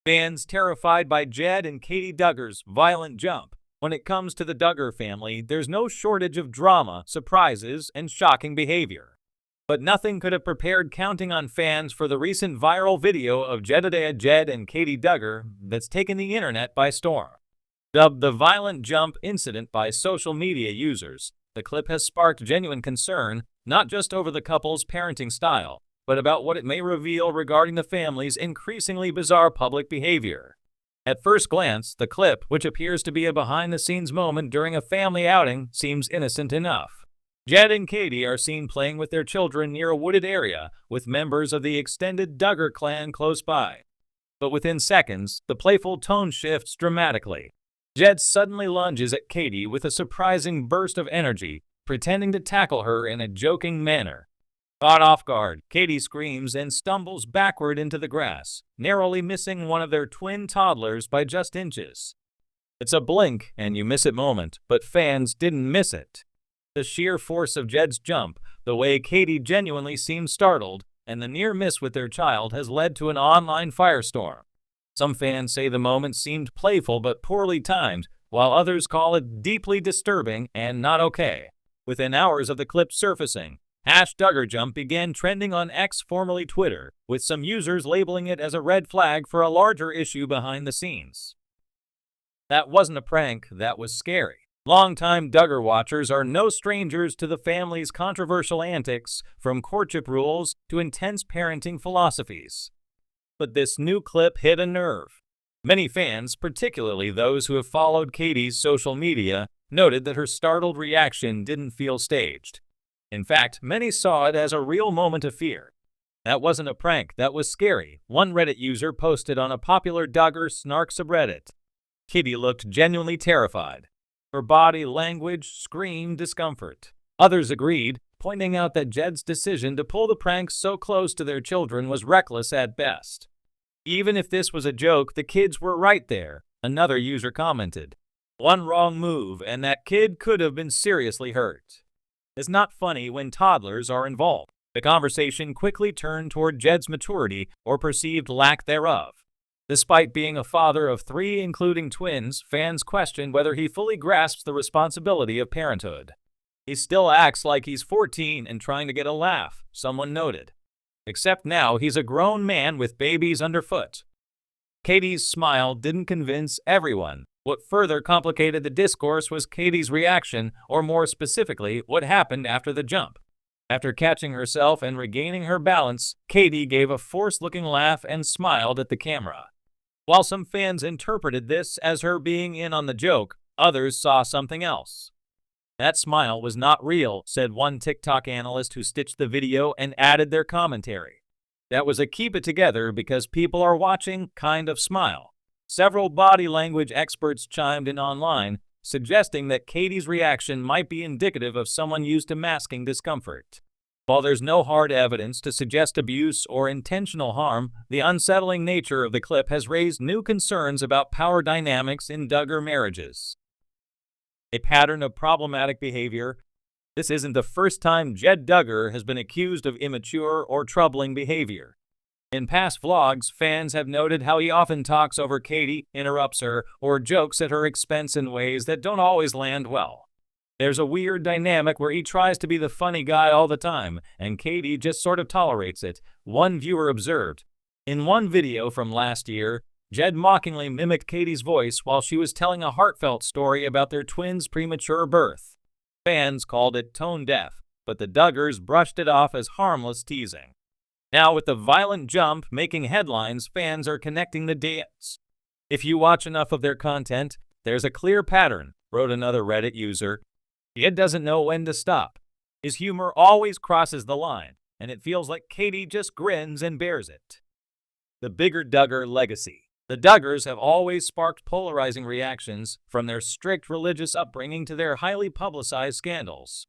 Fans terrified by Jed and Katey Duggar's violent jump. When it comes to the Duggar family, there's no shortage of drama, surprises, and shocking behavior. But nothing could have prepared counting on fans for the recent viral video of Jedediah Jed and Katey Duggar that's taken the internet by storm. Dubbed the violent jump incident by social media users, the clip has sparked genuine concern, not just over the couple's parenting style, but about what it may reveal regarding the family's increasingly bizarre public behavior. At first glance, the clip, which appears to be a behind-the-scenes moment during a family outing, seems innocent enough. Jed and Katey are seen playing with their children near a wooded area, with members of the extended Duggar clan close by. But within seconds, the playful tone shifts dramatically. Jed suddenly lunges at Katey with a surprising burst of energy, pretending to tackle her in a joking manner. Caught off guard, Katey screams and stumbles backward into the grass, narrowly missing one of their twin toddlers by just inches. It's a blink and you miss it moment, but fans didn't miss it. The sheer force of Jed's jump, the way Katey genuinely seemed startled, and the near miss with their child has led to an online firestorm. Some fans say the moment seemed playful but poorly timed, while others call it deeply disturbing and not okay. Within hours of the clip surfacing, #DuggarJump began trending on X, formerly Twitter, with some users labeling it as a red flag for a larger issue behind the scenes. That wasn't a prank, that was scary. Longtime Duggar watchers are no strangers to the family's controversial antics, from courtship rules to intense parenting philosophies. But this new clip hit a nerve. Many fans, particularly those who have followed Katey's social media, noted that her startled reaction didn't feel staged. In fact, many saw it as a real moment of fear. That wasn't a prank, that was scary, one Reddit user posted on a popular Duggar snark subreddit. Katey looked genuinely terrified. Her body language screamed discomfort. Others agreed, pointing out that Jed's decision to pull the prank so close to their children was reckless at best. Even if this was a joke, the kids were right there, another user commented. One wrong move and that kid could have been seriously hurt. It's not funny when toddlers are involved. The conversation quickly turned toward Jed's maturity or perceived lack thereof. Despite being a father of 3, including twins, fans questioned whether he fully grasps the responsibility of parenthood. He still acts like he's 14 and trying to get a laugh, someone noted. Except now he's a grown man with babies underfoot. Katey's smile didn't convince everyone. What further complicated the discourse was Katey's reaction, or more specifically, what happened after the jump. After catching herself and regaining her balance, Katey gave a forced-looking laugh and smiled at the camera. While some fans interpreted this as her being in on the joke, others saw something else. That smile was not real, said one TikTok analyst who stitched the video and added their commentary. That was a keep it together because people are watching kind of smile. Several body language experts chimed in online, suggesting that Katey's reaction might be indicative of someone used to masking discomfort. While there's no hard evidence to suggest abuse or intentional harm, the unsettling nature of the clip has raised new concerns about power dynamics in Duggar marriages. A pattern of problematic behavior. This isn't the first time Jed Duggar has been accused of immature or troubling behavior. In past vlogs, fans have noted how he often talks over Katey, interrupts her, or jokes at her expense in ways that don't always land well. There's a weird dynamic where he tries to be the funny guy all the time, and Katey just sort of tolerates it, one viewer observed. In one video from last year, Jed mockingly mimicked Katey's voice while she was telling a heartfelt story about their twins' premature birth. Fans called it tone-deaf, but the Duggars brushed it off as harmless teasing. Now, with the violent jump making headlines, fans are connecting the dots. If you watch enough of their content, there's a clear pattern, wrote another Reddit user. Jed doesn't know when to stop. His humor always crosses the line, and it feels like Katey just grins and bears it. The bigger Duggar legacy. The Duggars have always sparked polarizing reactions, from their strict religious upbringing to their highly publicized scandals.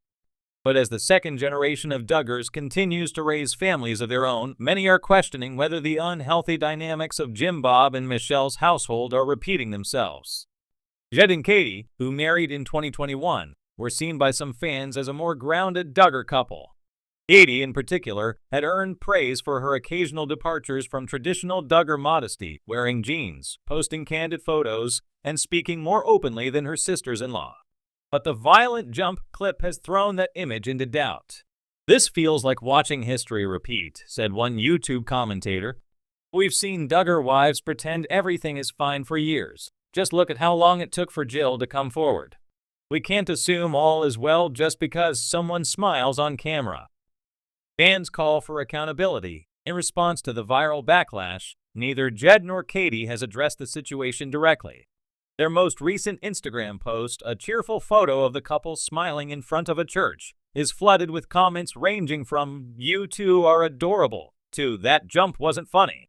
But as the second generation of Duggars continues to raise families of their own, many are questioning whether the unhealthy dynamics of Jim Bob and Michelle's household are repeating themselves. Jed and Katey, who married in 2021, were seen by some fans as a more grounded Duggar couple. Katey, in particular, had earned praise for her occasional departures from traditional Duggar modesty, wearing jeans, posting candid photos, and speaking more openly than her sisters-in-law. But the violent jump clip has thrown that image into doubt. "This feels like watching history repeat," said one YouTube commentator. "We've seen Duggar wives pretend everything is fine for years. Just look at how long it took for Jill to come forward. We can't assume all is well just because someone smiles on camera." Fans call for accountability. In response to the viral backlash, neither Jed nor Katey has addressed the situation directly. Their most recent Instagram post, a cheerful photo of the couple smiling in front of a church, is flooded with comments ranging from "you two are adorable" to "that jump wasn't funny.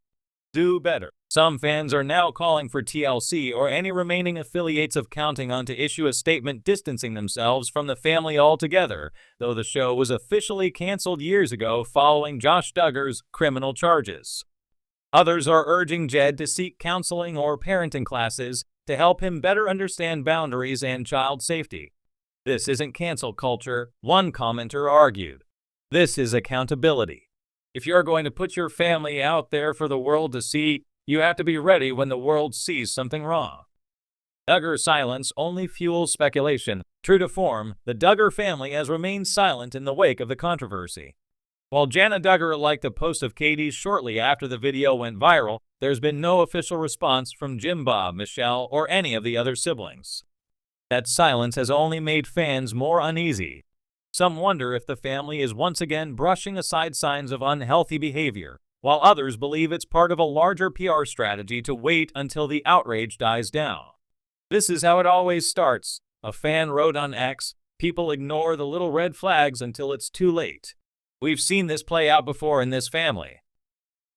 Do better." Some fans are now calling for TLC or any remaining affiliates of Counting On to issue a statement distancing themselves from the family altogether, though the show was officially canceled years ago following Josh Duggar's criminal charges. Others are urging Jed to seek counseling or parenting classes to help him better understand boundaries and child safety. "This isn't cancel culture," one commenter argued. "This is accountability. If you're going to put your family out there for the world to see, you have to be ready when the world sees something wrong." Duggar's silence only fuels speculation. True to form, the Duggar family has remained silent in the wake of the controversy. While Jana Duggar liked a post of Katey's shortly after the video went viral, there's been no official response from Jim, Bob, Michelle, or any of the other siblings. That silence has only made fans more uneasy. Some wonder if the family is once again brushing aside signs of unhealthy behavior, while others believe it's part of a larger PR strategy to wait until the outrage dies down. "This is how it always starts," a fan wrote on X. "People ignore the little red flags until it's too late. We've seen this play out before in this family."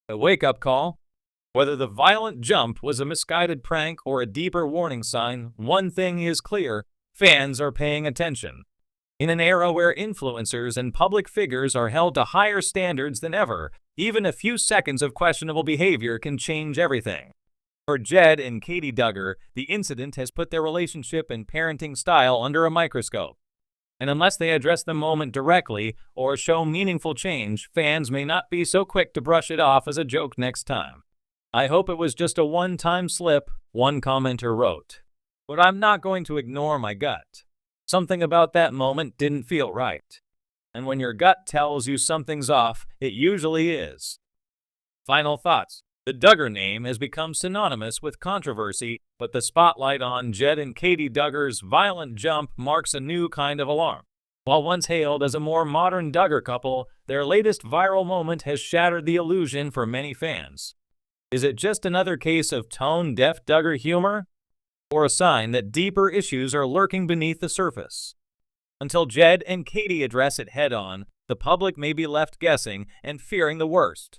A wake-up call? Whether the violent jump was a misguided prank or a deeper warning sign, one thing is clear: fans are paying attention. In an era where influencers and public figures are held to higher standards than ever, even a few seconds of questionable behavior can change everything. For Jed and Katey Duggar, the incident has put their relationship and parenting style under a microscope. And unless they address the moment directly or show meaningful change, fans may not be so quick to brush it off as a joke next time. "I hope it was just a one-time slip," one commenter wrote. "But I'm not going to ignore my gut. Something about that moment didn't feel right. And when your gut tells you something's off, it usually is." Final thoughts. The Duggar name has become synonymous with controversy, but the spotlight on Jed and Katey Duggar's violent jump marks a new kind of alarm. While once hailed as a more modern Duggar couple, their latest viral moment has shattered the illusion for many fans. Is it just another case of tone-deaf Duggar humor? Or a sign that deeper issues are lurking beneath the surface? Until Jed and Katey address it head-on, the public may be left guessing and fearing the worst.